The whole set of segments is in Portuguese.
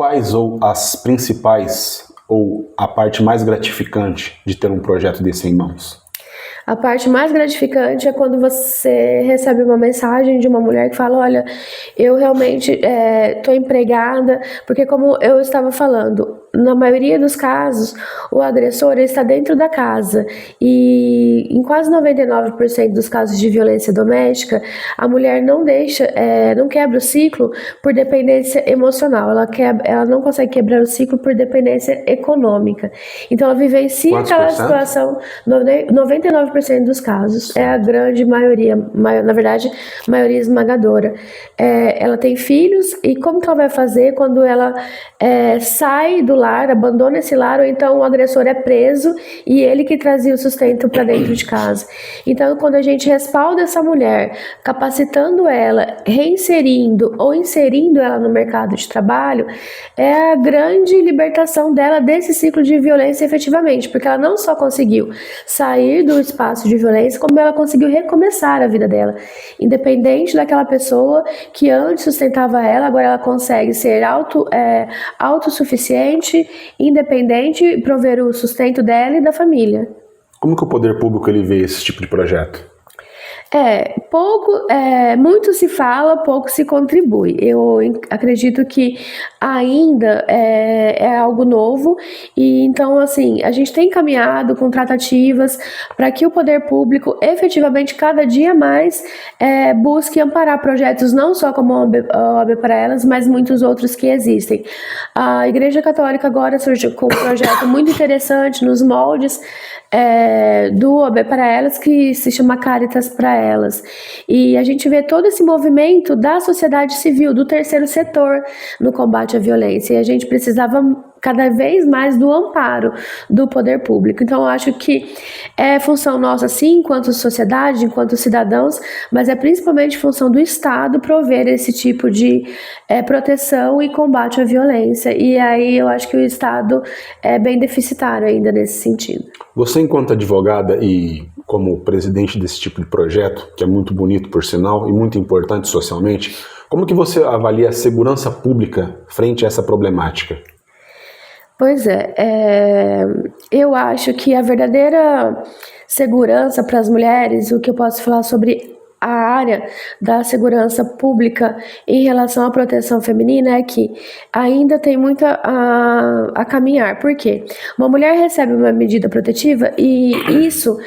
quais ou as principais ou a parte mais gratificante de ter um projeto desse em mãos? A parte mais gratificante é quando você recebe uma mensagem de uma mulher que fala: olha, eu realmente estou empregada, porque como eu estava falando, na maioria dos casos, o agressor está dentro da casa e em quase 99% dos casos de violência doméstica, a mulher não não quebra o ciclo por dependência emocional, ela não consegue quebrar o ciclo por dependência econômica. Então ela vivencia aquela situação, 99% dos casos, é a grande maioria, na verdade, maioria esmagadora. Ela tem filhos e como que ela vai fazer quando ela sai do lar, abandona esse lar, ou então o agressor é preso e ele que trazia o sustento para dentro de casa. Então, quando a gente respalda essa mulher, capacitando ela, reinserindo ou inserindo ela no mercado de trabalho, é a grande libertação dela desse ciclo de violência efetivamente, porque ela não só conseguiu sair do espaço de violência, como ela conseguiu recomeçar a vida dela, independente daquela pessoa que antes sustentava ela, agora ela consegue ser autossuficiente, independente e prover o sustento dela e da família. Como que o poder público ele vê esse tipo de projeto? Muito se fala, pouco se contribui. Eu acredito que ainda é algo novo e então assim, a gente tem caminhado com tratativas para que o poder público efetivamente cada dia mais busque amparar projetos não só como a OAB para Elas, mas muitos outros que existem. A Igreja Católica agora surgiu com um projeto muito interessante nos moldes do OAB para Elas, que se chama Caritas para Elas. E a gente vê todo esse movimento da sociedade civil, do terceiro setor no combate à violência. E a gente precisava cada vez mais do amparo do poder público. Então, eu acho que é função nossa, sim, enquanto sociedade, enquanto cidadãos, mas é principalmente função do Estado prover esse tipo de proteção e combate à violência. E aí eu acho que o Estado é bem deficitário ainda nesse sentido. Você, enquanto advogada e como presidente desse tipo de projeto, que é muito bonito por sinal e muito importante socialmente, como que você avalia a segurança pública frente a essa problemática? Pois eu acho que a verdadeira segurança para as mulheres, o que eu posso falar sobre a área da segurança pública em relação à proteção feminina é que ainda tem muito a caminhar. Por quê? Uma mulher recebe uma medida protetiva e isso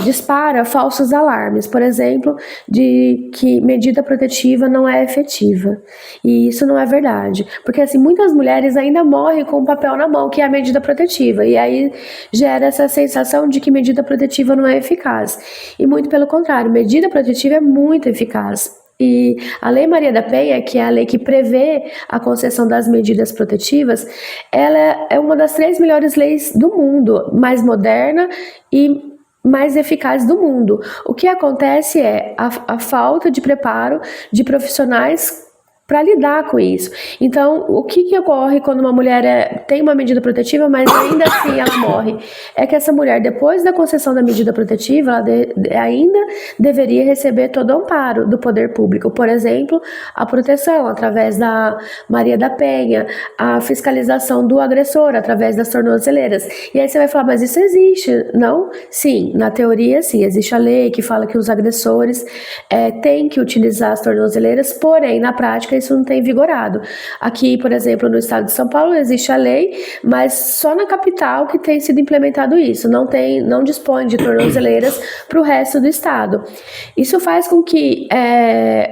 dispara falsos alarmes, por exemplo, de que medida protetiva não é efetiva. E isso não é verdade, porque assim, muitas mulheres ainda morrem com o papel na mão, que é a medida protetiva, e aí gera essa sensação de que medida protetiva não é eficaz. E muito pelo contrário, medida protetiva é muito eficaz. E a Lei Maria da Penha, que é a lei que prevê a concessão das medidas protetivas, ela é uma das 3 melhores leis do mundo, mais moderna e mais eficaz do mundo. O que acontece é a falta de preparo de profissionais para lidar com isso. Então, o que ocorre quando uma mulher tem uma medida protetiva, mas ainda assim ela morre? É que essa mulher, depois da concessão da medida protetiva, ela ainda deveria receber todo o amparo do poder público. Por exemplo, a proteção através da Maria da Penha, a fiscalização do agressor através das tornozeleiras. E aí você vai falar, mas isso existe, não? Sim, na teoria sim, existe a lei que fala que os agressores têm que utilizar as tornozeleiras, porém, na prática, isso não tem vigorado. Aqui, por exemplo, no estado de São Paulo existe a lei, mas só na capital que tem sido implementado isso, não dispõe de tornozeleiras para o resto do estado. Isso faz com que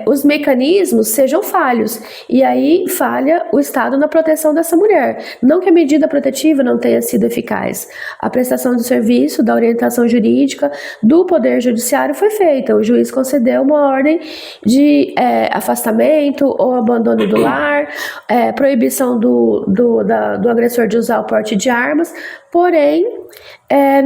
os mecanismos sejam falhos, e aí falha o Estado na proteção dessa mulher. Não que a medida protetiva não tenha sido eficaz. A prestação do serviço, da orientação jurídica, do Poder Judiciário foi feita. O juiz concedeu uma ordem de afastamento ou abandono do lar, proibição do agressor de usar o porte de armas, porém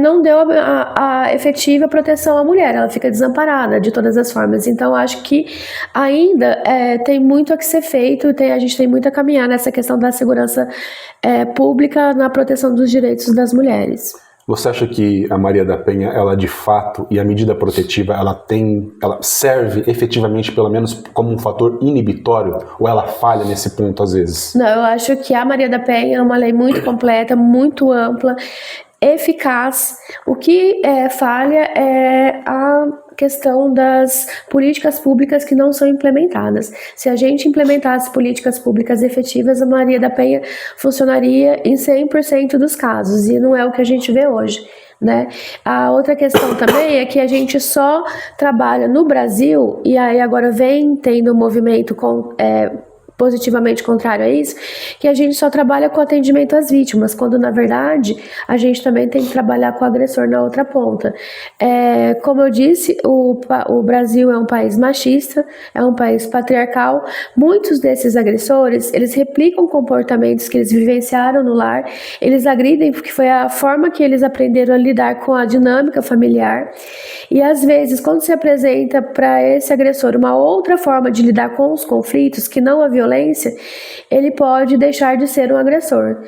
não deu a efetiva proteção à mulher, ela fica desamparada de todas as formas. Então acho que ainda tem muito a que ser feito, a gente tem muito a caminhar nessa questão da segurança pública na proteção dos direitos das mulheres. Você acha que a Maria da Penha, ela de fato, e a medida protetiva, ela serve efetivamente, pelo menos, como um fator inibitório? Ou ela falha nesse ponto às vezes? Não, eu acho que a Maria da Penha é uma lei muito completa, muito ampla, eficaz. O que falha é a questão das políticas públicas que não são implementadas. Se a gente implementasse políticas públicas efetivas, a Maria da Penha funcionaria em 100% dos casos, e não é o que a gente vê hoje, né? A outra questão também é que a gente só trabalha no Brasil, e aí agora vem tendo um movimento positivamente contrário a isso, que a gente só trabalha com atendimento às vítimas, quando na verdade a gente também tem que trabalhar com o agressor na outra ponta. Como eu disse, o Brasil é um país machista, é um país patriarcal. Muitos desses agressores, eles replicam comportamentos que eles vivenciaram no lar, eles agridem porque foi a forma que eles aprenderam a lidar com a dinâmica familiar, e às vezes quando se apresenta para esse agressor uma outra forma de lidar com os conflitos, que não a violência, ele pode deixar de ser um agressor.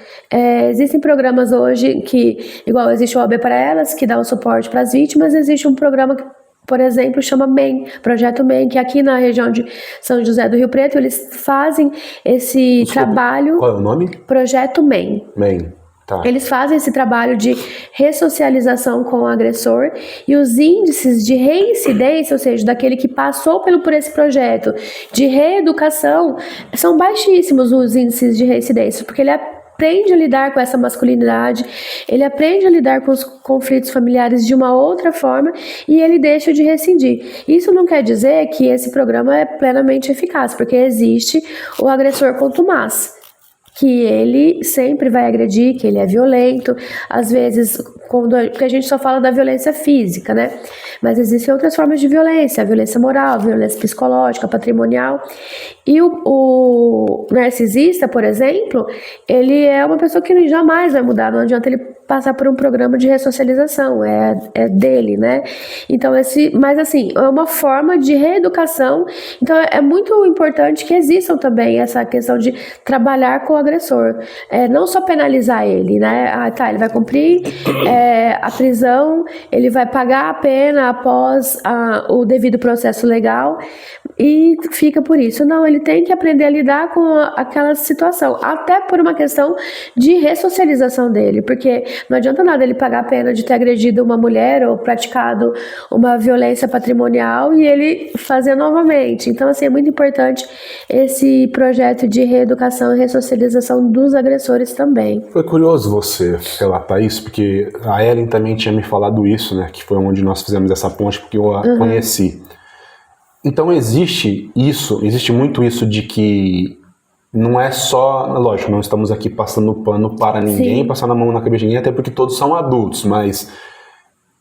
Existem programas hoje que, igual existe o OAB para Elas, que dá o suporte para as vítimas, existe um programa que, por exemplo, chama MEN, Projeto MEN, que aqui na região de São José do Rio Preto, eles fazem esse trabalho... Qual é o nome? Projeto MEN. MEN. Tá. Eles fazem esse trabalho de ressocialização com o agressor, e os índices de reincidência, ou seja, daquele que passou por esse projeto de reeducação, são baixíssimos os índices de reincidência, porque ele aprende a lidar com essa masculinidade, ele aprende a lidar com os conflitos familiares de uma outra forma, e ele deixa de recidir. Isso não quer dizer que esse programa é plenamente eficaz, porque existe o agressor contumaz, que ele sempre vai agredir, que ele é violento, às vezes, porque a gente só fala da violência física, né? Mas existem outras formas de violência, a violência moral, a violência psicológica, patrimonial. E o narcisista, por exemplo, ele é uma pessoa que jamais vai mudar, não adianta ele passar por um programa de ressocialização, é dele, né? Então, mas assim, é uma forma de reeducação, então é muito importante que existam também essa questão de trabalhar com o agressor, não só penalizar ele, né? Ele vai cumprir a prisão, ele vai pagar a pena após o devido processo legal e fica por isso. Não, ele tem que aprender a lidar com aquela situação, até por uma questão de ressocialização dele, porque não adianta nada ele pagar a pena de ter agredido uma mulher ou praticado uma violência patrimonial e ele fazer novamente. Então, assim, é muito importante esse projeto de reeducação e ressocialização dos agressores também. Foi curioso você relatar isso, porque a Ellen também tinha me falado isso, né? Que foi onde nós fizemos essa ponte, porque eu a conheci. Então existe muito isso de que não é só, lógico, não estamos aqui passando pano para ninguém, passando a mão na cabeça de ninguém, até porque todos são adultos, mas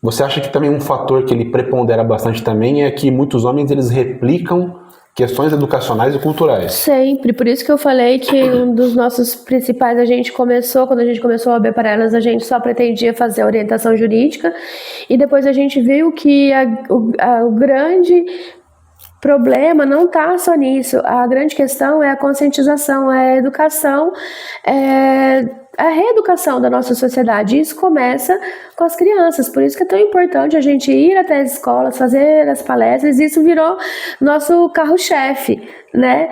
você acha que também um fator que ele prepondera bastante também é que muitos homens, eles replicam questões educacionais e culturais? Sempre, por isso que eu falei que um dos nossos principais, quando a gente começou a OAB para Elas, a gente só pretendia fazer a orientação jurídica, e depois a gente viu que o grande problema não está só nisso, a grande questão é a conscientização, é a educação, a reeducação da nossa sociedade. Isso começa com as crianças, por isso que é tão importante a gente ir até as escolas, fazer as palestras. Isso virou nosso carro-chefe, né?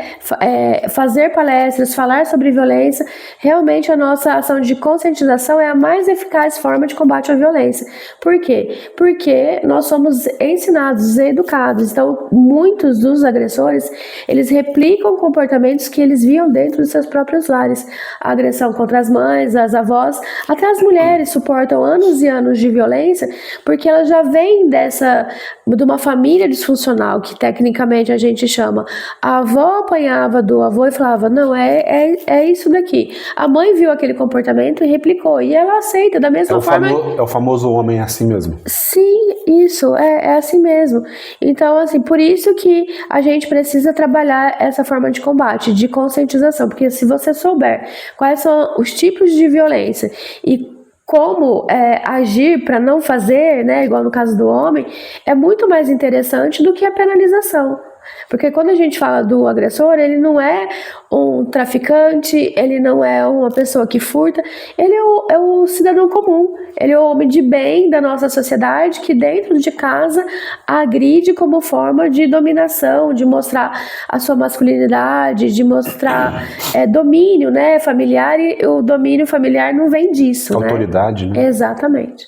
Fazer palestras, falar sobre violência. Realmente a nossa ação de conscientização é a mais eficaz forma de combate à violência. Por quê? Porque nós somos ensinados, educados. Então, muitos dos agressores, eles replicam comportamentos que eles viam dentro dos seus próprios lares. A agressão contra as mães, as avós, até as mulheres suportam anos e anos de violência, porque elas já vêm de uma família disfuncional, que tecnicamente a gente chama. A avó apanhava do avô e falava, não, é isso daqui. A mãe viu aquele comportamento e replicou, e ela aceita da mesma forma. É o famoso homem assim mesmo. Sim, isso, é assim mesmo. Então, assim, por isso que a gente precisa trabalhar essa forma de combate, de conscientização, porque se você souber quais são os tipos de violência e como agir para não fazer, né, igual no caso do homem, é muito mais interessante do que a penalização. Porque quando a gente fala do agressor, ele não é um traficante, ele não é uma pessoa que furta, ele é o cidadão comum, ele é o homem de bem da nossa sociedade que dentro de casa agride como forma de dominação, de mostrar a sua masculinidade, de mostrar domínio, né, familiar, e o domínio familiar não vem disso, Autoridade, né? Exatamente.